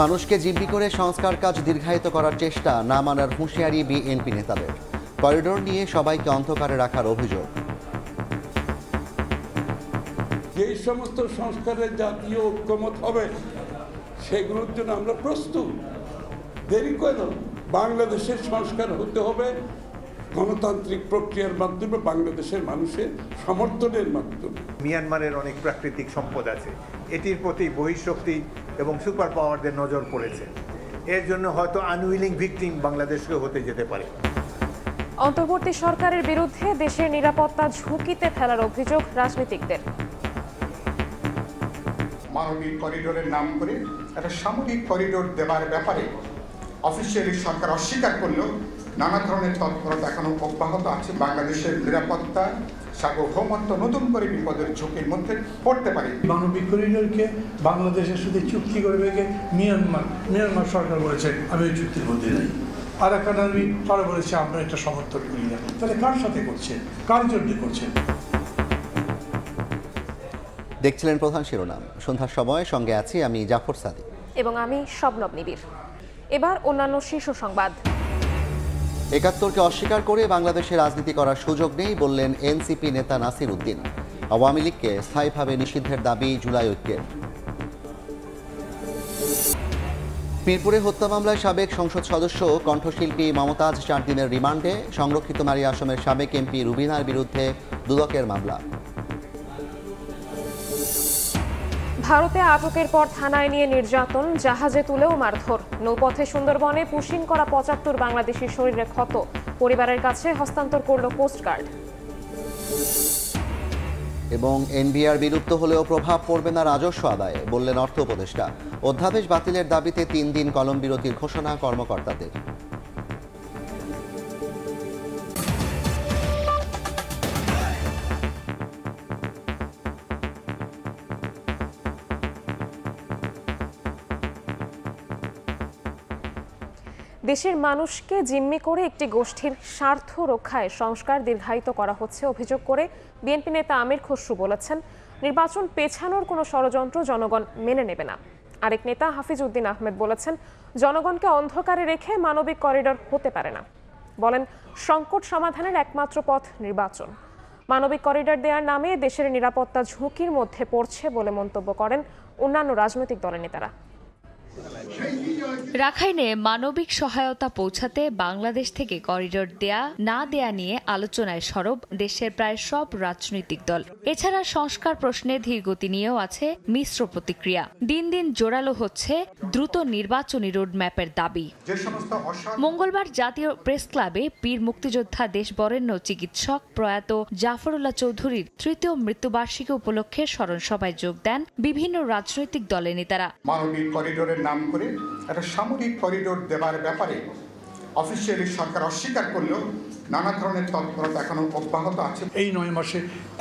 মানুষকে জিম্মি করে সংস্কার কাজ দীর্ঘায়িত করার চেষ্টা না মানার হুঁশিয়ারি বিএনপি নেতাদের। করিডোর নিয়ে সবাইকে অন্ধকারে রাখার অভিযোগ। যেই সমস্ত সংস্কারের জাতীয় ঐক্যমত হবে সেগুলোর জন্য আমরা প্রস্তুত। দেরি কেন? বাংলাদেশের সংস্কার হতে হবে গণতান্ত্রিক প্রক্রিয়ার মাধ্যমে, বাংলাদেশের মানুষের সমর্থনের মাধ্যমে। মিয়ানমারের অনেক প্রাকৃতিক সম্পদ আছে, এটির প্রতি বহিঃশক্তি এবং সুপার পাওয়ারদের নজর পড়েছে। এর জন্য হয়তো আনউইলিং ভিকটিম বাংলাদেশকে হতে যেতে পারে। অন্তর্বর্তী সরকারের বিরুদ্ধে দেশের নিরাপত্তা ঝুঁকিতে ফেলার অভিযোগ রাজনীতিকদের। মানবিক করিডোরের নাম করে একটা সামরিক করিডোর দেওয়ার ব্যাপারে অফিসিয়ালি সরকার অস্বীকার করলেও নানা ধরনের তৎপরতা এখনো অব্যাহত আছে। বাংলাদেশের নিরাপত্তা সার্বভৌমত্ব নতুন করে বিপদের ঝুঁকির মধ্যে পড়তে পারে। মানবিক করিডোরকে বাংলাদেশের সাথে চুক্তি করে রেখে মিয়ানমার সরকার বলেছে আমি ওই চুক্তির মধ্যে নাই। আরাকান আর্মি তারা বলেছে আমরা একটা সমর্থন করি না। তাহলে কার সাথে করছেন, কার জন্য করছেন? দেখছিলেন প্রধান শিরোনাম। সন্ধ্যার সময় সঙ্গে আছি আমি জাফর সাদিক এবং আমি শবনব নিবিড়। এবার অন্যান্য শীর্ষ সংবাদ। ৭১কে অস্বীকার করে বাংলাদেশে রাজনীতি করার সুযোগ নেই বললেন এনসিপি নেতা নাসির উদ্দিন। আওয়ামী লীগকে স্থায়ীভাবে নিষিদ্ধের দাবি জুলাই ঐক্যের। মিরপুরে হত্যা মামলায় সাবেক সংসদ সদস্য কণ্ঠশিল্পী মমতাজ 4 দিনের রিমান্ডে। সংরক্ষিত নারী আসামের সাবেক এমপি রুবিনার বিরুদ্ধে দুদকের মামলা। ভারতে আটকের পর থানায় নিয়ে নির্যাতন, জাহাজে তুলেও মারধর। নৌপথে সুন্দরবনে পুশিন করা ৭৫ বাংলাদেশির শরীরে ক্ষত, পরিবারের কাছে হস্তান্তর করল কোস্টগার্ড। এবং এনবিআর বিলুপ্ত হলেও প্রভাব পড়বে না রাজস্ব আদায়ে, বললেন অর্থ উপদেষ্টা। অধ্যাদেশ বাতিলের দাবিতে 3 দিন কলম বিরতির ঘোষণা কর্মকর্তাদের। দেশের মানুষকে জিম্মি করে একটি গোষ্ঠীর স্বার্থ রক্ষায় সংস্কার দীর্ঘায়িত করা হচ্ছে অভিযোগ করে বিএনপি নেতা আমির খসরু বলেছেন, নির্বাচন পেছানোর কোনো ষড়যন্ত্র জনগণ মেনে নেবে না। আরেক নেতা হাফিজ উদ্দিন আহমেদ বলেছেন, জনগণকে অন্ধকারে রেখে মানবিক করিডোর হতে পারে না। বলেন, সংকট সমাধানের একমাত্র পথ নির্বাচন। মানবিক করিডোর দেওয়ার নামে দেশের নিরাপত্তা ঝুঁকির মধ্যে পড়ছে বলে মন্তব্য করেন অন্যান্য রাজনৈতিক দলের নেতারা। রাখাইনে মানবিক সহায়তা পৌঁছাতে বাংলাদেশ থেকে করিডোর দেয়া না দেয়া নিয়ে আলোচনায় সরব দেশের প্রায় সব রাজনৈতিক দল। এছাড়া সংস্কার প্রশ্নে ধীরগতি নিয়েও আছে মিশ্র প্রতিক্রিয়া। দিন দিন জোরালো হচ্ছে দ্রুত নির্বাচনী রোডম্যাপের দাবি। মঙ্গলবার জাতীয় প্রেস ক্লাবে বীর মুক্তিযোদ্ধা দেশবরেণ্য চিকিৎসক প্রয়াত জাফরুল্লাহ চৌধুরীর ৩য় মৃত্যুবার্ষিকী উপলক্ষে স্মরণ সভায় যোগ দেন বিভিন্ন রাজনৈতিক দলের নেতারা। মানবিক করিডোরের নাম করে একটা সামরিক করিডোর দেওয়ার ব্যাপারে অফিসিয়ালি সরকার অস্বীকার করলেও নানা ধরনের তৎপরতা এখনো অব্যাহত আছে। এই 9 মাসে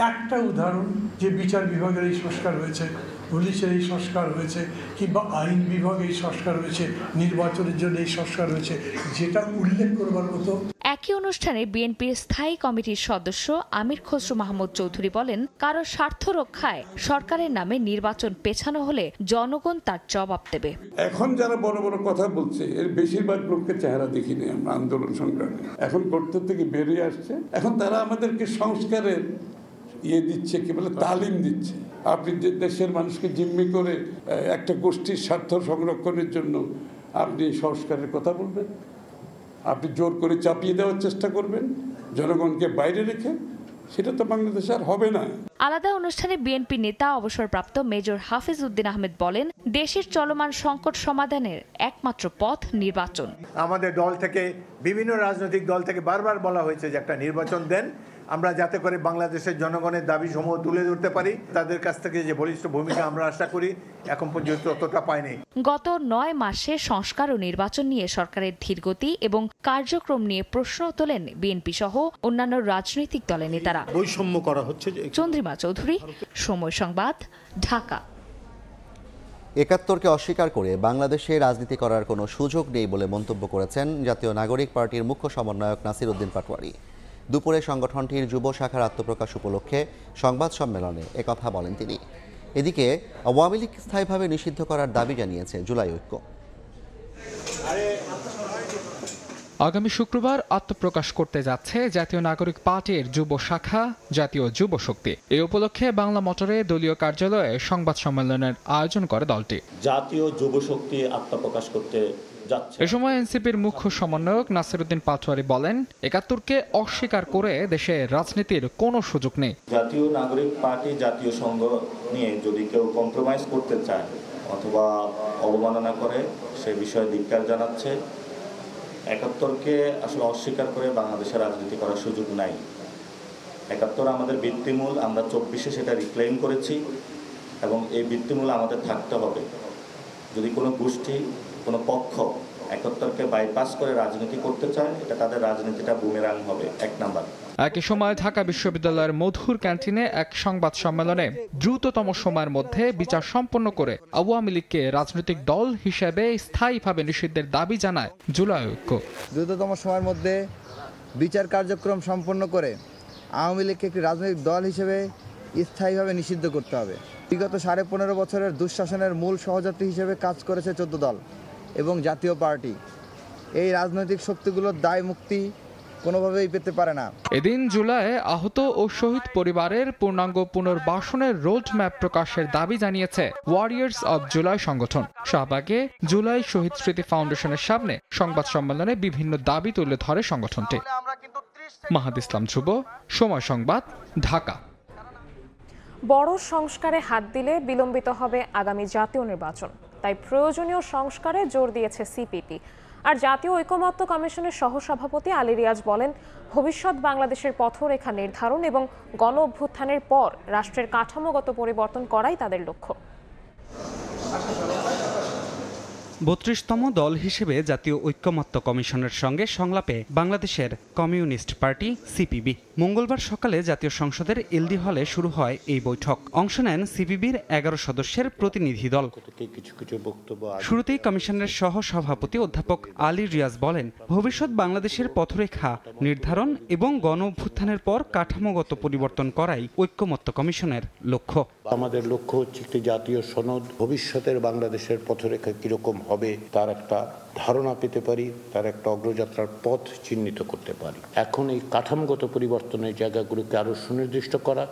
একটা উদাহরণ যে বিচার বিভাগের এই সংস্কার হয়েছে, পুলিশের এই সংস্কার হয়েছে, কিংবা আইন বিভাগে এই সংস্কার হয়েছে, নির্বাচনের জন্য এই সংস্কার হয়েছে, যেটা উল্লেখ করবার মতো। একই অনুষ্ঠানে বিএনপির স্থায়ী কমিটির সদস্য আমির খসরু মাহমুদ চৌধুরী বলেন, কারো স্বার্থ রক্ষায় সরকারের নামে নির্বাচন পেছানো হলে জনগণ তার জবাব দেবে। এখন যারা বড় বড় কথা বলছে এর বেশিরভাগ লোককে চেহারা দেখিনি আমরা আন্দোলন সংগ্রামে। এখন করতে থেকে বেরিয়ে আসছে, এখন তারা আমাদেরকে সংস্কারের দিচ্ছে, কি বলে, তালিম দিচ্ছে। আপনি যে দেশের মানুষকে জিম্মি করে একটা গোষ্ঠীর স্বার্থ সংরক্ষণের জন্য আপনি সংস্কারের কথা বলবেন, আপনি জোর করে চাপিয়ে দেওয়ার চেষ্টা করবেন জনগণকে বাইরে রেখে, সেটা তো বাংলাদেশে আর হবে না। আলাদা অনুষ্ঠানে বিএনপি নেতা অবসরপ্রাপ্ত মেজর হাফিজ উদ্দিন আহমেদ বলেন, দেশের চলমান সংকট সমাধানের একমাত্র পথ নির্বাচন। আমাদের দল থেকে, বিভিন্ন রাজনৈতিক দল থেকে বারবার বলা হয়েছে যে একটা নির্বাচন দেন, আমরা যাতে করে বাংলাদেশের জনগণের দাবি সমূহ তুলে ধরতে পারি। তাদের কাছ থেকে যে বলিষ্ঠ ভূমিকা আমরা আশা করি, এখন পর্যন্ত অতটা পাইনি। গত 9 মাসে সংস্কার ও নির্বাচন নিয়ে সরকারের ধীরগতি এবং কার্যক্রম নিয়ে প্রশ্ন তোলেন বিএনপি সহ অন্যান্য রাজনৈতিক দলের নেতারা। বৈষম্য করা হচ্ছে। চন্দ্রিমা চৌধুরী, সময় সংবাদ, ঢাকা। ৭১কে অস্বীকার করে বাংলাদেশে রাজনীতি করার কোনো সুযোগ নেই বলে মন্তব্য করেছেন জাতীয় নাগরিক পার্টির মুখ্য সমন্বয়ক নাসির উদ্দিন পাটোয়ারি। দুপুরে সংগঠনটির যুব শাখার আত্মপ্রকাশ উপলক্ষে সংবাদ সম্মেলনে একথা বলেন তিনি। এদিকে আওয়ামী লীগ স্থায়ীভাবে নিষিদ্ধ করার দাবি জানিয়েছে জুলাই ঐক্য। আগামী শুক্রবার আত্মপ্রকাশ করতে যাচ্ছে জাতীয় নাগরিক পার্টির যুব শাখা জাতীয় যুব শক্তি। এই উপলক্ষে বাংলা মোটরে দলীয় কার্যালয়ে সংবাদ সম্মেলনের আয়োজন করে দলটি। জাতীয় যুব শক্তি আত্মপ্রকাশ করতে যাচ্ছে। এ সময় এনসিপির মুখ্য সমন্বয়ক নাসিরউদ্দিন পাটোয়ারি বলেন, ৭১কে অস্বীকার করে দেশে রাজনীতির কোনো সুযোগ নেই। জাতীয় নাগরিক পার্টি জাতীয় সংঘ নিয়ে যদি কেউ কম্প্রোমাইজ করতে চায় অথবা অবমাননা করে সে বিষয়ে ধিক্কার জানাচ্ছে। ৭১কে আসলে অস্বীকার করে বাংলাদেশে রাজনীতি করার সুযোগ নাই। ৭১ আমাদের ভিত্তিমূল, আমরা ২৪-এ সেটা রিক্লেইম করেছি এবং এই ভিত্তিমূল আমাদের থাকতে হবে। যদি কোনো গোষ্ঠী কোনো পক্ষ ৭১কে বাইপাস করে রাজনীতি করতে চায়, এটা তাদের রাজনীতিটা বুমেরাং হবে। ১ নাম্বার। একই সময় ঢাকা বিশ্ববিদ্যালয়ের মধুর ক্যান্টিনে এক সংবাদ সম্মেলনে দ্রুততম সময়ের মধ্যে বিচার সম্পন্ন করে আওয়ামী লীগকে রাজনৈতিক দল হিসেবে স্থায়ীভাবে নিষিদ্ধের দাবি জানায় জুলাই ঐক্য। দ্রুততম সময়ের মধ্যে বিচার কার্যক্রম সম্পন্ন করে আওয়ামী লীগকে একটি রাজনৈতিক দল হিসেবে স্থায়ীভাবে নিষিদ্ধ করতে হবে। বিগত ১৫.৫ বছরের দুঃশাসনের মূল সহযাত্রী হিসেবে কাজ করেছে ১৪ দল এবং জাতীয় পার্টি। এই রাজনৈতিক শক্তিগুলোর দায় মুক্তি কোনোভাবেই পেতে পারে না। এদিন জুলাইয়ে আহত ও শহীদ পরিবারের পূর্ণাঙ্গ পুনর্বাসনের রোড ম্যাপ প্রকাশের দাবি জানিয়েছে ওয়ারিয়ার্স অব জুলাই সংগঠন। শাহবাগে জুলাই শহীদ স্মৃতি ফাউন্ডেশনের সামনে সংবাদ সম্মেলনে বিভিন্ন দাবি তুলে ধরে সংগঠনটি। মাহাদ ইসলাম ধ্রুব, সময় সংবাদ, ঢাকা। বড় সংস্কারে হাত দিলে বিলম্বিত হবে আগামী জাতীয় নির্বাচন, তাই প্রয়োজনীয় সংস্কারে জোর দিয়েছে সিপিবি। আর জাতীয় ঐকমত্য কমিশনের সহসভাপতি আলী রিয়াজ বলেন, ভবিষ্যৎ বাংলাদেশের পথরেখা নির্ধারণ এবং গণ অভ্যুত্থানের পর রাষ্ট্রের কাঠামোগত পরিবর্তন করাই তাদের লক্ষ্য। ৩২তম দল হিসেবে জাতীয় ঐকমত্য কমিশনের সঙ্গে সংলাপে বাংলাদেশের কমিউনিস্ট পার্টি সিপিবি। মঙ্গলবার সকালে জাতীয় সংসদের এলডি হলে শুরু হয় এই বৈঠক। অংশ নেন সিপিবির ১১ সদস্যের প্রতিনিধি দল। শুরুতেই কমিশনের সহ সভাপতি অধ্যাপক আলী রিয়াজ বলেন, ভবিষ্যৎ বাংলাদেশের পথরেখা নির্ধারণ এবং গণ অভ্যুত্থানের পর কাঠামোগত পরিবর্তন করাই ঐকমত্য কমিশনের লক্ষ্য। আমাদের লক্ষ্য হচ্ছে একটি জাতীয় সনদ, ভবিষ্যতের বাংলাদেশের পথরেখা কিরকম হবে তার একটা ধারণা পেতে পারি, তার একটা অগ্রযাত্রার পথ চিহ্নিত করতে পারি। এখন এই কাঠামোগত পরিবর্তনের জায়গাগুলোকে আরো সুনির্দিষ্ট করা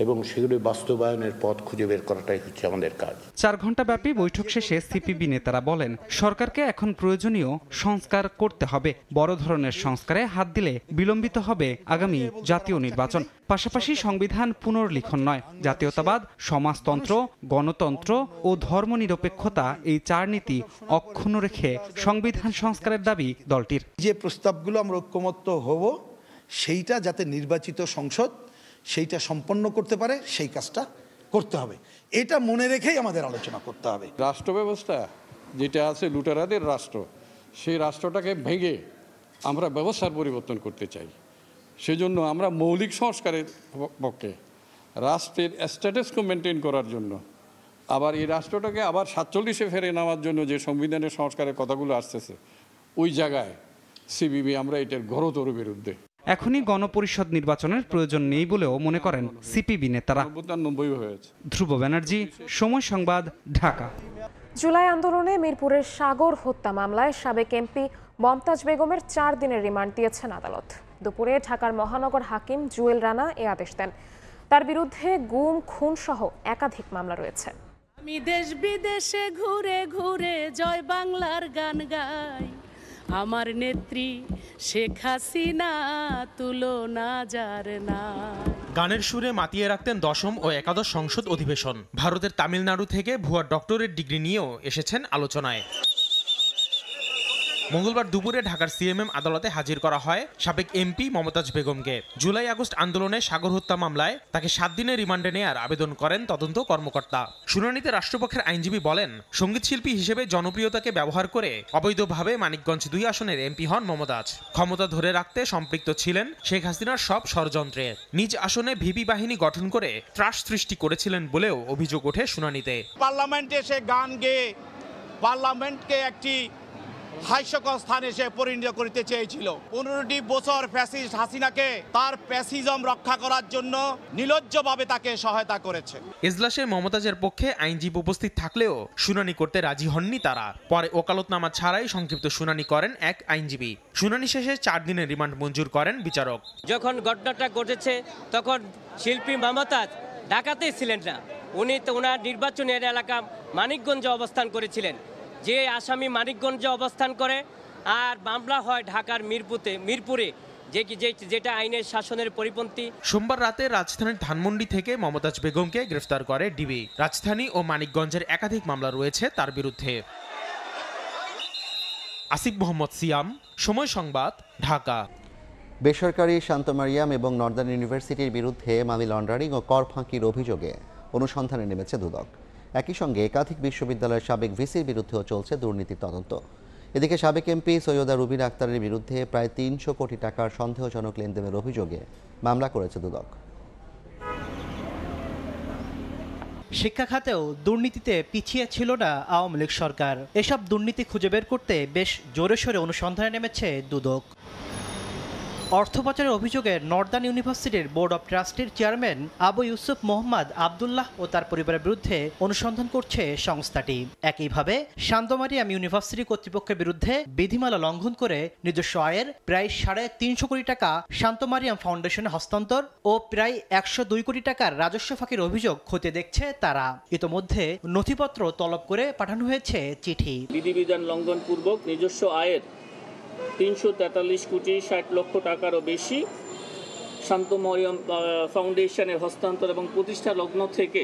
এবং সেগুলি বাস্তবায়নের পথ খুঁজে বের করাটাই হচ্ছে আমাদের কাজ। ৪ ঘণ্টা ব্যাপী বৈঠক শেষে সিপিবি নেতারা বলেন, সরকারকে এখন প্রয়োজনীয় সংস্কার করতে হবে। বড় ধরনের সংস্কারে হাত দিলে বিলম্বিত হবে আগামী জাতীয় নির্বাচন। পাশাপাশি সংবিধান পুনর্লিখন নয়, জাতীয়তাবাদ, সমাজতন্ত্র, গণতন্ত্র ও ধর্মনিরপেক্ষতা এই ৪ নীতি অক্ষুণ্ণ রেখে সংবিধান সংস্কারের দাবি দলটির। যে প্রস্তাবগুলো আমরা ঐক্যমত্য হব সেইটা যাতে নির্বাচিত সংসদ সেইটা সম্পন্ন করতে পারে, সেই কাজটা করতে হবে। এটা মনে রেখেই আমাদের আলোচনা করতে হবে। রাষ্ট্র ব্যবস্থা যেটা আছে লুটেরাদের রাষ্ট্র, সেই রাষ্ট্রটাকে ভেঙে আমরা ব্যবস্থার পরিবর্তন করতে চাই। সেজন্য আমরা মৌলিক সংস্কারের পক্ষে, রাষ্ট্রের স্ট্যাটাসকে মেনটেন করার জন্য, আবার এই রাষ্ট্রটাকে আবার ৪৭-এ ফেরে নেওয়ার জন্য যে সংবিধানের সংস্কারের কথাগুলো আসতেছে, ওই জায়গায় সিপিবি আমরা এটার ঘোরতর বিরুদ্ধে। এখনই গণপরিষদ নির্বাচনের প্রয়োজন নেই বলেও মনে করেন সিপিবি নেতারা। ধ্রুব ব্যানার্জি, সময় সংবাদ, ঢাকা। জুলাই আন্দোলনে মিরপুরের সাগর হত্যা মামলায় সাবেক এমপি মমতাজ বেগমের ৪ দিনের রিমান্ড দিয়েছেন আদালত। দুপুরে ঢাকার মহানগর হাকিম জুয়েল রানা এ আদেশ দেন। তার বিরুদ্ধে গুম, খুন সহ একাধিক মামলা রয়েছে। আমি দেশ বিদেশে ঘুরে ঘুরে জয় বাংলার গান গাই, আমার নেত্রী শেখ হাসিনা তুলনা যার না। গানের সুরে মাতিয়ে রাখতেন ১০ম ও একাদশ সংসদ অধিবেশন। ভারতের তামিলনাড়ু থেকে ভুয়া ডক্টরেট ডিগ্রি নিয়েও এসেছেন আলোচনায়। মঙ্গলবার দুপুরে ঢাকার সিএমএম আদালতে হাজির করা হয় সাবেক এমপি মমতাজ বেগমকে। জুলাই আগস্ট আন্দোলনে সাগর হত্যা মামলায় তাকে ৭ দিনের রিমান্ডে নেয়ার আবেদন করেন তদন্ত কর্মকর্তা। শুনানিতে রাষ্ট্রপক্ষের আইনজীবী বলেন, সঙ্গীতশিল্পী হিসেবে জনপ্রিয়তাকে ব্যবহার করে অবৈধভাবে মানিকগঞ্জ ২ আসনের এমপি হন মমতাজ। ক্ষমতা ধরে রাখতে সম্পৃক্ত ছিলেন শেখ হাসিনার সব ষড়যন্ত্রে। নিজ আসনে ভিপি বাহিনী গঠন করে ত্রাস সৃষ্টি করেছিলেন বলেও অভিযোগ ওঠে শুনানিতে। পার্লামেন্টে এসে গান গেয়ে পার্লামেন্টকে একটি হাস্যকর স্থানে সে পরিণত করতে চেয়েছিল। 15টি বছর ফ্যাসিস্ট হাসিনাকে তার ফ্যাসিজম রক্ষা করার জন্য নির্লজ্জভাবে তাকে সহায়তা করেছে। এজলাসে মমতাজের পক্ষে আইনজীবী উপস্থিত থাকলেও শুনানি করতে রাজি হননি তারা। পরে ওকালতনামা ছাড়াই সংক্ষিপ্ত শুনানি করেন এক আইনজীবী। শুনানি শেষে 4 দিনের রিমান্ড মঞ্জুর করেন বিচারক। যখন ঘটনাটা ঘটেছে তখন শিল্পী মমতাজ ঢাকাতেই ছিলেন না, উনি তো ওনার নির্বাচনের এলাকা মানিকগঞ্জে অবস্থান করেছিলেন। যে আসামি মানিকগঞ্জে অবস্থান করে আর মামলা হয় ঢাকার মিরপুরে, যেটা আইনের শাসনের পরিপন্থী। সোমবার রাতে রাজধানীর ধানমন্ডি থেকে মমতাজ বেগমকে গ্রেফতার করে ডিবি। রাজধানী ও মানিকগঞ্জের একাধিক মামলা রয়েছে তার বিরুদ্ধে। আসিফ মোহাম্মদ সিয়াম, সময় সংবাদ, ঢাকা। বেসরকারি শান্ত মারিয়াম এবং নর্দার্ন ইউনিভার্সিটির বিরুদ্ধে মানি লন্ডারিং ও কর ফাঁকির অভিযোগে অনুসন্ধানে নেমেছে দুদক। একই সঙ্গে একাধিক বিশ্ববিদ্যালয়ের সাবেক ভিসির বিরুদ্ধেও চলছে দুর্নীতির তদন্ত। এদিকে সাবেক এমপি সৈয়দা রুবিনা আক্তারের বিরুদ্ধে প্রায় 300 কোটি টাকার সন্দেহজনক লেনদেনের অভিযোগে মামলা করেছে দুদক। শিক্ষা খাতেও দুর্নীতিতে পিছিয়ে ছিল না আওয়ামী লীগ সরকার। এসব দুর্নীতি খুঁজে বের করতে বেশ জোরে সোরে অনুসন্ধানে নেমেছে দুদক। অর্থ পাচারের অভিযোগে নর্দার্ন ইউনিভার্সিটির বোর্ড অব ট্রাস্টির চেয়ারম্যান আবু ইউসুফ মোহাম্মদ আবদুল্লাহ ও তার পরিবারের বিরুদ্ধে অনুসন্ধান করছে সংস্থাটি। একইভাবে শান্ত মারিয়াম ইউনিভার্সিটি কর্তৃপক্ষের বিরুদ্ধে বিধিমালা লঙ্ঘন করে নিজস্ব আয়ের প্রায় 350 কোটি টাকা শান্ত মারিয়াম ফাউন্ডেশনে হস্তান্তর ও প্রায় 102 কোটি টাকার রাজস্ব ফাঁকির অভিযোগ খতিয়ে দেখছে তারা। ইতোমধ্যে নথিপত্র তলব করে পাঠানো হয়েছে চিঠি। বিধিবিধান লঙ্ঘন পূর্বক নিজস্ব আয়ের 343 কোটি 60 লক্ষ টাকারও বেশি শান্ত মারিয়াম ফাউন্ডেশনের হস্তান্তর এবং প্রতিষ্ঠা লগ্ন থেকে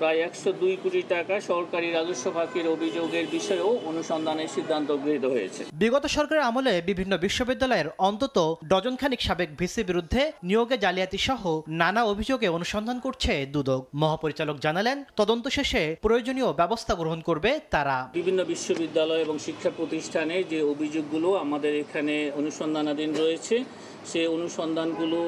প্রায় 102 কোটি টাকা সরকারি রাজস্ব ফাঁকির অভিযোগের বিষয়েও অনুসন্ধানের সিদ্ধান্ত গৃহীত হয়েছে। বিগত সরকারের আমলে বিভিন্ন বিশ্ববিদ্যালয়ের অন্তত ডজনখানিক সাবেক ভিসির বিরুদ্ধে নিয়োগে জালিয়াতি সহ নানা অভিযোগে অনুসন্ধান করছে দুদক। মহাপরিচালক জানালেন, তদন্ত শেষে প্রয়োজনীয় ব্যবস্থা গ্রহণ করবে তারা। বিভিন্ন বিশ্ববিদ্যালয় এবং শিক্ষা প্রতিষ্ঠানে যে অভিযোগগুলো আমাদের এখানে অনুসন্ধানাধীন রয়েছে, সেই অনুসন্ধানগুলো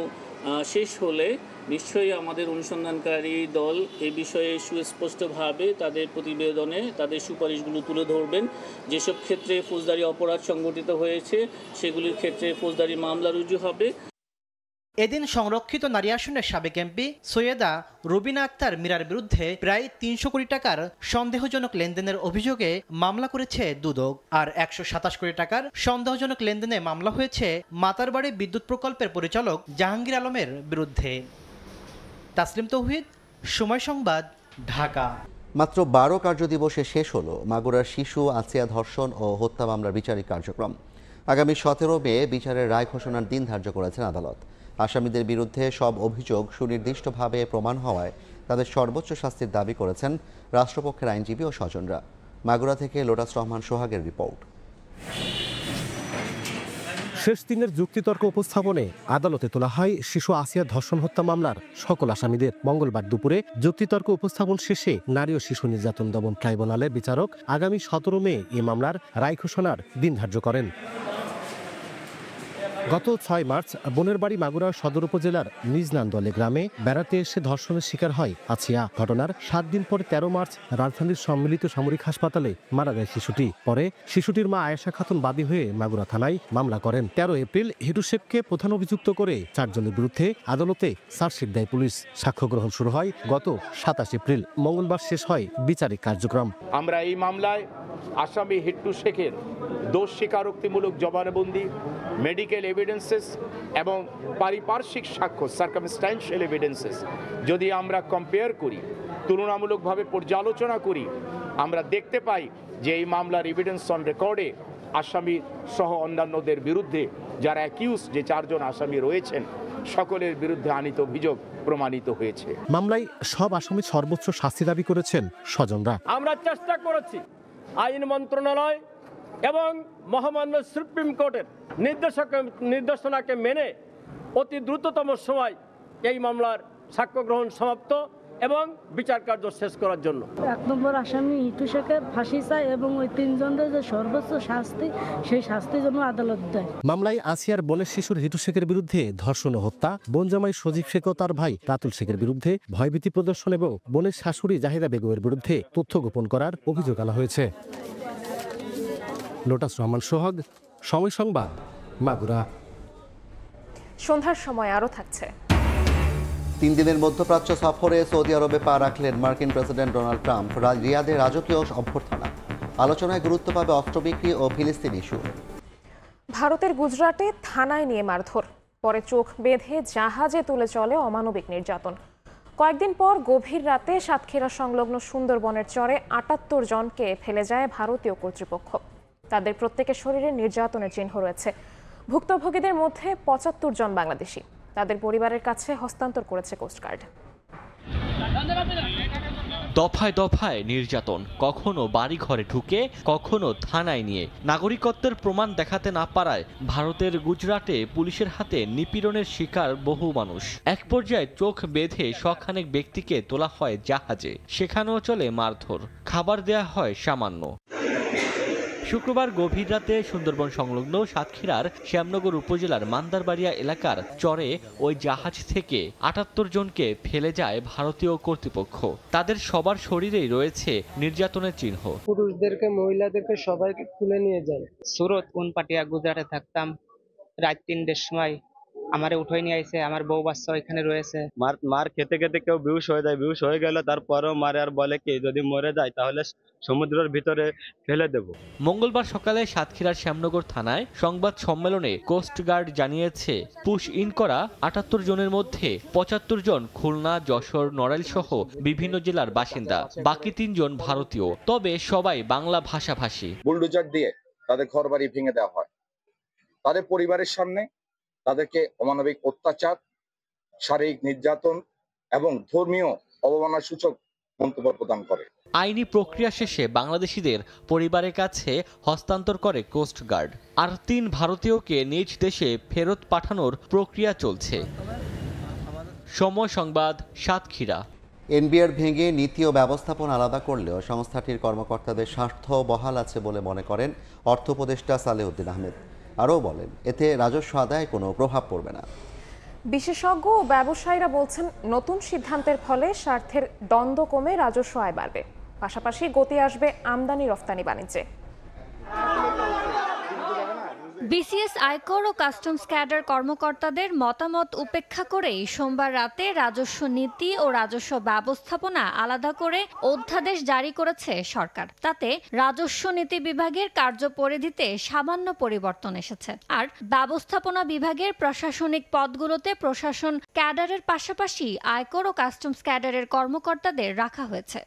শেষ হলে নিশ্চয়ই আমাদের অনুসন্ধানকারী দল এই বিষয়ে সুস্পষ্টভাবে তাদের প্রতিবেদনে তাদের সুপারিশগুলো তুলে ধরবেন। যেসব ক্ষেত্রে ফৌজদারি অপরাধ সংঘটিত হয়েছে সেগুলির ক্ষেত্রে ফৌজদারি মামলা রুজু হবে। এদিন সংরক্ষিত নারী আসনের সাবেক এমপি সৈয়দা রুবিনা আক্তার মীরার বিরুদ্ধে প্রায় 300 কোটি টাকার সন্দেহজনক লেনদেনের অভিযোগে মামলা করেছে দুদক। আর 127 কোটি টাকার সন্দেহজনক লেনদেনে মামলা হয়েছে মাতারবাড়ি বিদ্যুৎ প্রকল্পের পরিচালক জাহাঙ্গীর আলমের বিরুদ্ধে। তাসলিম তৌহিদ, সময় সংবাদ, ঢাকা। মাত্র 12 কার্যদিবসে শেষ হলো মাগুরার শিশু আসিয়া ধর্ষণ ও হত্যা মামলার বিচারিক কার্যক্রম। আগামী 17 মে বিচারের রায় ঘোষণার দিন ধার্য করেছেন আদালত। আসামিদের বিরুদ্ধে সব অভিযোগ সুনির্দিষ্টভাবে প্রমাণ হওয়ায় তাদের সর্বোচ্চ শাস্তির দাবি করেছেন রাষ্ট্রপক্ষের আইনজীবী ও স্বজনরা। মাগুরা থেকে লোটাস রহমান সোহাগের রিপোর্ট। শেষ দিনের যুক্তিতর্ক উপস্থাপনে আদালতে তোলা হয় শিশু আসিয়া ধর্ষণ হত্যা মামলার সকল আসামিদের। মঙ্গলবার দুপুরে যুক্তিতর্ক উপস্থাপন শেষে নারী ও শিশু নির্যাতন দমন ট্রাইব্যুনালের বিচারক আগামী 17 মে এই মামলার রায় ঘোষণার দিন ধার্য করেন। গত 6 মার্চ বোনের বাড়ি মাগুরা সদর উপজেলার নিজনান্দলে গ্রামে বেড়াতে এসে ধর্ষণের শিকার হয় আসিয়া। ঘটনার 7 দিন পরে 13 মার্চ রাজধানীর সম্মিলিত সামরিক হাসপাতালে মারা যায় শিশুটি। পরে শিশুটির মা আয়েশা খাতুন বাদী হয়ে মাগুরা থানায় মামলা করেন। 13 এপ্রিল হিটু শেখকে প্রধান অভিযুক্ত করে 4 জনের বিরুদ্ধে আদালতে চার্জশিট দেয় পুলিশ। সাক্ষ্য গ্রহণ শুরু হয় গত 27 এপ্রিল। মঙ্গলবার শেষ হয় বিচারিক কার্যক্রম। আমরা এই মামলায় আসামি হিটু শেখের দোষ স্বীকারোক্তিমূলক জবানবন্দি, মেডিকেল এভিডেন্সেস এবং পারিপার্শ্বিক সাক্ষ্য সার্কামস্ট্যান্সিয়াল এভিডেন্সেস যদি আমরা কম্পেয়ার করি, তুলনামূলকভাবে পর্যালোচনা করি, আমরা দেখতে পাই যে এই মামলার এভিডেন্স অন রেকর্ডে আসামি সহ অন্যান্যদের বিরুদ্ধে যারা অ্যাকিউজ, যে 4 জন আসামি রয়েছেন, সকলের বিরুদ্ধে আনিত অভিযোগ প্রমাণিত হয়েছে। মামলায় সব আসামি সর্বোচ্চ শাস্তি দাবি করেছেন স্বজনরা। আমরা চেষ্টা করেছি আইন মন্ত্রণালয় এবং মহামান্য সুপ্রিম কোর্টের নির্দেশনাকে মেনে অতি দ্রুততম সময় এই মামলার সাক্ষ্য গ্রহণ সমাপ্ত এবং বিচার কার্য শেষ করার জন্য 1 নম্বর আসামি হিটু শেখের ফাঁসি চাই এবং ওই 3 জনের যে সর্বোচ্চ শাস্তি, সেই শাস্তির জন্য আদালত দেয়। মামলায় আসিয়ার বোনের শিশুর হিটু শেখের বিরুদ্ধে ধর্ষণ ও হত্যা, বোন জামাই সজীব শেখ ও তার ভাই রাতুল শেখের বিরুদ্ধে ভয়ভীতি প্রদর্শন এবং বোনের শাশুড়ি জাহিদা বেগমের বিরুদ্ধে তথ্য গোপন করার অভিযোগ আনা হয়েছে। লোটাস রহমান সোহাগ, সময় সংবাদ, মাগুরা। সন্ধ্যার সময় আরও থাকছে। 3 দিনের মধ্যপ্রাচ্য সফরে সৌদি আরবে পা রাখলেন মার্কিন প্রেসিডেন্ট ডোনাল্ড ট্রাম্প। রিয়াদে রাজকীয় অভ্যর্থনা। আলোচনায় গুরুত্ব পাবে অস্ত্র বিক্রি ও ফিলিস্তিন ইস্যু। ভারতের গুজরাটে থানায় নিয়ে মারধর, পরে চোখ বেঁধে জাহাজে তুলে চলে অমানবিক নির্যাতন। কয়েকদিন পর গভীর রাতে সাতক্ষীরা সংলগ্ন সুন্দরবনের চরে ৭৮ জনকে ফেলে যায় ভারতীয় কর্তৃপক্ষ। তাদের প্রত্যেকের শরীরে নির্যাতনের চিহ্ন রয়েছে। ভুক্তভোগীদের মধ্যে ৭৫ জন বাংলাদেশি। তাদের পরিবারের কাছে হস্তান্তর করেছে কোস্টগার্ড। দফায় দফায় নির্যাতন, কখনো বাড়ি ঘরে ঢুকে, কখনো থানায় নিয়ে। নাগরিকত্বের প্রমাণ দেখাতে না পারায় ভারতের গুজরাটে পুলিশের হাতে নিপীড়নের শিকার বহু মানুষ। এক পর্যায়ে চোখ বেঁধে শখানেক ব্যক্তিকে তোলা হয় জাহাজে, সেখানেও চলে মারধর, খাবার দেয়া হয় সামান্য। শুক্রবার গভীর রাতে সুন্দরবন সংলগ্ন সাতক্ষীরার শ্যামনগর উপজেলার মান্দারবাড়িয়া এলাকার চরে ওই জাহাজ থেকে ৭৮ জনকে ফেলে যায় ভারতীয় কর্তৃপক্ষ। তাদের সবার শরীরেই রয়েছে নির্যাতনের চিহ্ন। পুরুষদেরকে, মহিলাদেরকে সবাইকে তুলে নিয়ে যায়। সুরত উনপাটিয়া গুজরাটে থাকতাম। রাত ৩টের সময় আমারে উঠাই নিয়ে আইছে, আমার বউ বাচ্চা এখানে রয়েছে। মার খেতে খেতে কেউ বেহুশ হয়ে যায়, বেহুশ হয়ে গেলে তারপরেও মারে আর বলে কি যদি মরে যায় তাহলে সমুদ্রের ভিতরে ফেলে দেব। মঙ্গলবার সকালে সাতক্ষীরার শ্যামনগর থানায় সংবাদ সম্মেলনে কোস্টগার্ড জানিয়েছে, পুশ ইন করা ৭৮ জনের মধ্যে ৭৫ জন খুলনা, যশোর, নড়াইল সহ বিভিন্ন জেলার বাসিন্দা, বাকি ৩ জন ভারতীয়, তবে সবাই বাংলা ভাষাভাষী। বুলডোজার দিয়ে তাদের ঘরবাড়ি ভেঙে দেওয়া হয়, তাদের পরিবারের সামনে তাদেরকে অমানবিক অত্যাচার, শারীরিক নির্যাতন এবং ধর্মীয় অবমাননা সূচক মন্তব্য প্রদান করে। আইনি প্রক্রিয়া শেষে বাংলাদেশিদের পরিবারের কাছে হস্তান্তর করে কোস্টগার্ড। আর ৩ ভারতীয়কে নিজ দেশে ফেরত পাঠানোর প্রক্রিয়া চলছে। সময় সংবাদ, সাতক্ষীরা। এনবিআর ভেঙে নীতি ও ব্যবস্থাপনা আলাদা করলেও সংস্থাটির কর্মকর্তাদের স্বার্থ বহাল আছে বলে মনে করেন অর্থ উপদেষ্টা সালেউদ্দিন আহমেদ। আরও বলেন, এতে রাজস্ব আদায়ে কোনো প্রভাব পড়বে না। বিশেষজ্ঞ ও ব্যবসায়ীরা বলছেন, নতুন সিদ্ধান্তের ফলে স্বার্থের দ্বন্দ্ব কমে রাজস্ব আয় বাড়বে, পাশাপাশি গতি আসবে আমদানি রফতানি বাণিজ্যে। বিসিএস আয়কর ও কাস্টমস ক্যাডার কর্মকর্তাদের মতামত উপেক্ষা করেই সোমবার রাতে রাজস্ব নীতি ও রাজস্ব ব্যবস্থাপনা আলাদা করে অধ্যাদেশ জারি করেছে সরকার। তাতে রাজস্ব নীতি বিভাগের কার্যপরিধিতে সামান্য পরিবর্তন এসেছে। আর ব্যবস্থাপনা বিভাগের প্রশাসনিক পদগুলোতে প্রশাসন ক্যাডারের পাশাপাশি আয়কর ও কাস্টমস ক্যাডারের কর্মকর্তাদের রাখা হয়েছে।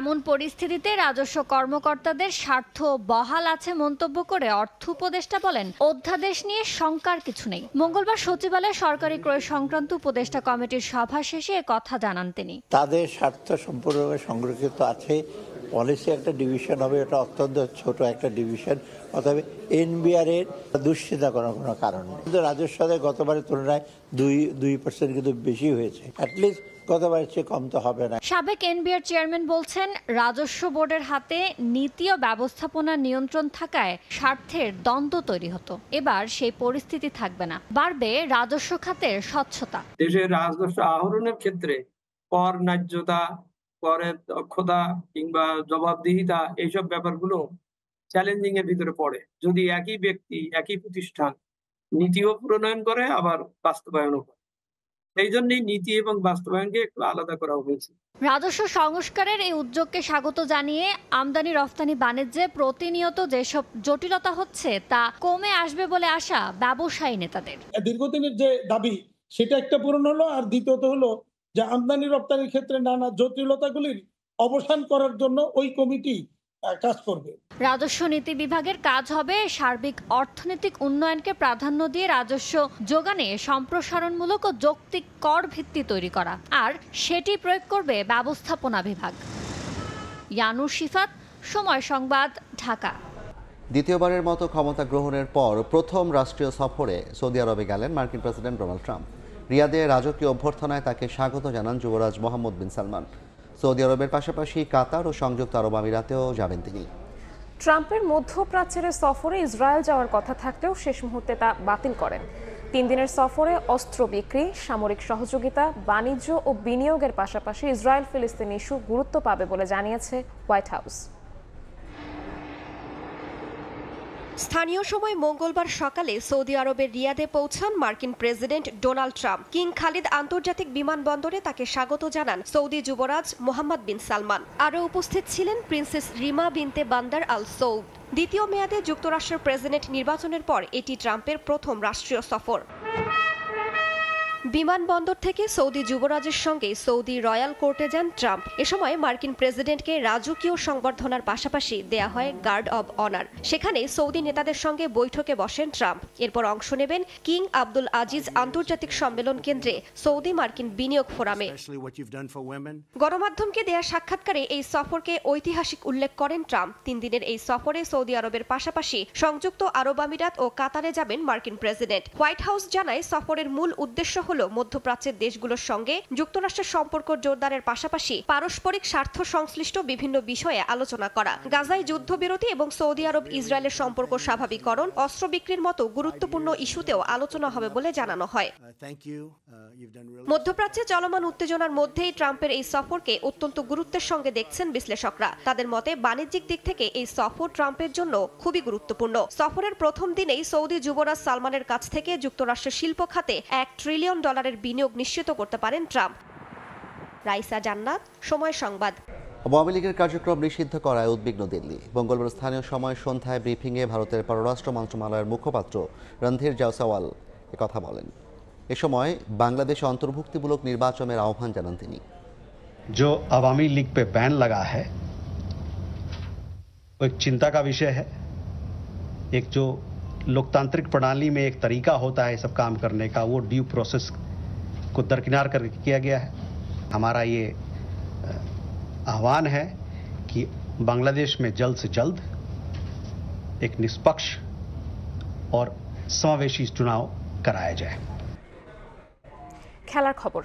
এমন পরিস্থিতিতে রাজস্ব কর্মকর্তাদের স্বার্থ বহাল আছে মন্তব্য করে অর্থ উপদেষ্টা বলেন, অধ্যাদেশ নিয়ে শঙ্কার কিছু নেই। মঙ্গলবার সচিবালয়ে সরকারি ক্রয় সংক্রান্ত উপদেষ্টা কমিটির সভা শেষে কথা জানান তিনি। তাদের স্বার্থ সম্পূর্ণভাবে সংরক্ষিত আছে। পলিসি একটা ডিভিশন হবে, এটা অত্যন্ত ছোট একটা ডিভিশন, অতএব এনবিআর এর দুশ্চিন্তা করার কোনো কারণ নেই। কিন্তু রাজস্ব আদায় গতবারের তুলনায় 2% কিন্তু বেশি হয়েছে। অ্যাটলিস্ট গতবারের চেয়ে কম তো হবে না। সাবেক এনবিআর চেয়ারম্যান বলছেন, রাজস্ব বোর্ডের হাতে নীতি ও ব্যবস্থাপনা নিয়ন্ত্রণ থাকায় স্বার্থের দ্বন্দ্ব তৈরি হতো। এবার সেই পরিস্থিতি থাকবে না, বাড়বে রাজস্ব খাতের স্বচ্ছতা। দেশের রাজস্ব আহরণের ক্ষেত্রে কর ন্যায্যতা, করের দক্ষতা কিংবা জবাবদিহিতা, এইসব ব্যাপারগুলো চ্যালেঞ্জিং এর ভিতরে পড়ে যদি একই ব্যক্তি, একই প্রতিষ্ঠান নীতিও প্রণয়ন করে আবার বাস্তবায়নও করে। এই জন্যই নীতি এবং বাস্তবায়নকে একটু আলাদা করা হয়েছে। রাজস্ব সংস্কারের এই উদ্যোগকে স্বাগত জানিয়ে আমদানি রফতানি বাণিজ্যে প্রতিনিয়ত যেসব জটিলতা হচ্ছে তা কমে আসবে বলে আশা ব্যবসায়ী নেতাদের। দীর্ঘদিনের যে দাবি সেটা একটা পূরণ হলো, আর দ্বিতীয়ত হলো যে আমদানি রপ্তানির ক্ষেত্রে নানা জটিলতাগুলির অবসান করার জন্য ওই কমিটি কাজ করবে। রাজস্ব নীতি বিভাগের কাজ হবে সার্বিক অর্থনৈতিক উন্নয়নকে প্রাধান্য দিয়ে রাজস্ব যোগানে সম্প্রসারণমূলক ও যৌক্তিক কর ভিত্তি তৈরি করা, আর সেটি প্রয়োগ করবে ব্যবস্থাপনা বিভাগ। ইয়ানুর শিফাত, সময় সংবাদ, ঢাকা। দ্বিতীয়বারের মতো ক্ষমতা গ্রহণের পর প্রথম রাষ্ট্রীয় সফরে সৌদি আরবে গেলেন মার্কিন প্রেসিডেন্ট ডোনাল্ড ট্রাম্প। রিয়াদে রাজকীয় অভ্যর্থনায় তাকে স্বাগত জানান যুবরাজ মোহাম্মদ বিন সালমান। সৌদি আরবের পাশাপাশি কাতার ও সংযুক্ত আরব আমিরাতেও যাবেন তিনি। ট্রাম্পের মধ্যপ্রাচ্যের সফরে ইসরায়েল যাওয়ার কথা থাকলেও শেষ মুহূর্তে তা বাতিল করেন। 3 দিনের সফরে অস্ত্র বিক্রি, সামরিক সহযোগিতা, বাণিজ্য ও বিনিয়োগের পাশাপাশি ইসরায়েল ফিলিস্তিন ইস্যু গুরুত্ব পাবে বলে জানিয়েছে হোয়াইট হাউস। স্থানীয় সময় মঙ্গলবার সকালে সৌদি আরবের রিয়াদে পৌঁছান মার্কিন president Donald Trump. King Khalid আন্তর্জাতিক বিমানবন্দরে তাকে স্বাগত জানান সৌদি যুবরাজ মোহাম্মদ বিন সালমান। আরও উপস্থিত ছিলেন প্রিন্সেস রিমা বিনতে বান্দার আল সৌদ। দ্বিতীয় মেয়াদে যুক্তরাষ্ট্রের প্রেসিডেন্ট নির্বাচনের পর এটি ট্রাম্পের প্রথম রাষ্ট্রীয় সফর। বিমানবন্দর থেকে সৌদি যুবরাজের সঙ্গে সৌদি রয়্যাল কোর্টে যান ট্রাম্প। এ সময় মার্কিন প্রেসিডেন্টকে রাজকীয় সংবর্ধনার পাশাপাশি দেয়া হয় গার্ড অব অনার। সেখানে সৌদি নেতাদের সঙ্গে বৈঠকে বসেন ট্রাম্প। এরপর অংশ নেবেন কিং আব্দুল আজিজ আন্তর্জাতিক সম্মেলন কেন্দ্রে সৌদি মার্কিন বিনিয়োগ ফোরামে। গণমাধ্যমকে দেয়া সাক্ষাৎকারে এই সফরকে ঐতিহাসিক উল্লেখ করেন ট্রাম্প। 3 দিনের এই সফরে সৌদি আরবের পাশাপাশি সংযুক্ত আরব আমিরাত ও কাতারে যাবেন মার্কিন প্রেসিডেন্ট। হোয়াইট হাউস জানায় সফরের মূল উদ্দেশ্য হলো মধ্যপ্রাচ্যের দেশগুলোর সঙ্গে যুক্তরাষ্ট্রের সম্পর্ক জোরদারের পাশাপাশি পারস্পরিক স্বার্থ সংশ্লিষ্ট বিভিন্ন বিষয়ে আলোচনা করা। গাজায় যুদ্ধবিরতি এবং সৌদি আরব ইসরায়েলের সম্পর্ক স্বাভাবিকরণ, অস্ত্র বিক্রির মতো গুরুত্বপূর্ণ ইস্যুতেও আলোচনা হবে বলে জানানো হয়। মধ্যপ্রাচ্যে চলমান উত্তেজনার মধ্যেই ট্রাম্পের এই সফরকে অত্যন্ত গুরুত্বের সঙ্গে দেখছেন বিশ্লেষকরা। তাদের মতে বাণিজ্যিক দিক থেকে এই সফর ট্রাম্পের জন্য খুবই গুরুত্বপূর্ণ। সফরের প্রথম দিনেই সৌদি যুবরাজ সালমানের কাছ থেকে যুক্তরাষ্ট্রের শিল্প খাতে $1 ট্রিলিয়ন বিনিয়োগ নিশ্চিত করতে পারেন ট্রাম্প। রাইসা জান্নাত, সময় সংবাদ। আওয়ামী লীগের কার্যক্রম নিষিদ্ধ করায় উদ্বিগ্ন দিল্লি। মঙ্গলবার স্থানীয় সময় সন্ধ্যায় ব্রিফিংয়ে ভারতের পররাষ্ট্র মন্ত্রণালয়ের মুখপাত্র রণধীর জয়সওয়াল কথা বলেন। এ সময় বাংলাদেশে অন্তর্ভুক্তিমূলক নির্বাচনের আহ্বান জানান তিনি। जो अवामी लीग पे बैन लगा है वो एक चिंता का विषय है। एक जो लोकतांत्रिक प्रणाली में एक तरीका होता है सब काम करने का, वो ड्यू प्रोसेस को दरकिनार करके किया गया है। हमारा ये आह्वान है कि बांग्लादेश में जल्द से जल्द एक निष्पक्ष और समावेशी चुनाव कराया जाए। খেলার খবর।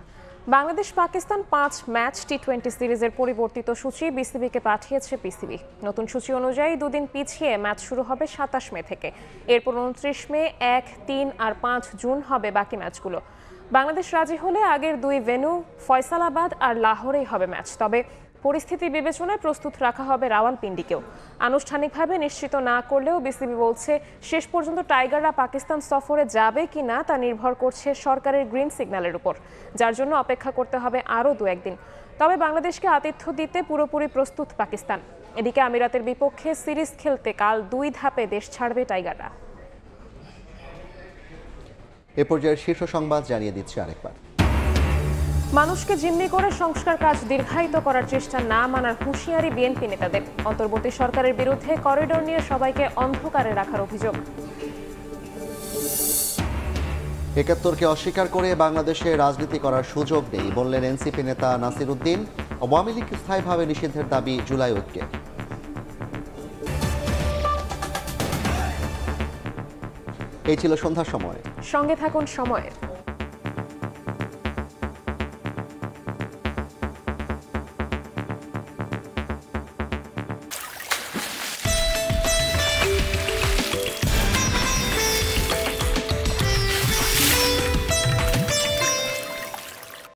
বাংলাদেশ পাকিস্তান 5 ম্যাচ টি20 সিরিজের পরিবর্তিত সূচি বিসিবিকে পাঠিয়েছে পিসিবি। নতুন সূচি অনুযায়ী দুদিন পিছিয়ে ম্যাচ শুরু হবে 27 মে থেকে। এরপর 29 মে, 1, 3 আর 5 জুন হবে বাকি ম্যাচগুলো। বাংলাদেশ রাজি হলে আগের 2 ভেন্যু ফয়সালাবাদ আর লাহোরেই হবে ম্যাচ। তবে পরিস্থিতি বিবেচনায় প্রস্তুত রাখা হবে রাওয়ালপিন্ডিকেও। আনুষ্ঠানিকভাবে নিশ্চিত না করলেও বিসিবি বলছে শেষ পর্যন্ত টাইগাররা পাকিস্তান সফরে যাবে কিনা তা নির্ভর করছে সরকারের গ্রিন সিগন্যালের উপর, যার জন্য অপেক্ষা করতে হবে আরও 2-1 দিন। তবে বাংলাদেশকে আতিথ্য দিতে পুরোপুরি প্রস্তুত পাকিস্তান। এদিকে আমিরাতের বিপক্ষে সিরিজ খেলতে কাল 2 ধাপে দেশ ছাড়বে টাইগাররা। এ পর্যায়ের শীর্ষ সংবাদ জানিয়ে দিচ্ছে আরেকবার। মানুষকে জিম্মি করে সংস্কার কাজ দীর্ঘায়িত করার চেষ্টা না মানার হুঁশিয়ারি বিএনপি নেতাদের। অন্তর্বর্তী সরকারের বিরুদ্ধে করিডোর নিয়ে সবাইকে অন্ধকারে রাখার অভিযোগ। ৭১কে অস্বীকার করে বাংলাদেশে রাজনীতি করার সুযোগ নেই বললেন এনসিপি নেতা নাসির উদ্দিন। আওয়ামী লীগ স্থায়ীভাবে নিষিদ্ধের দাবি জুলাই ঐক্যে। এই ছিল সন্ধ্যার সময়। সঙ্গে থাকুন সময়ের।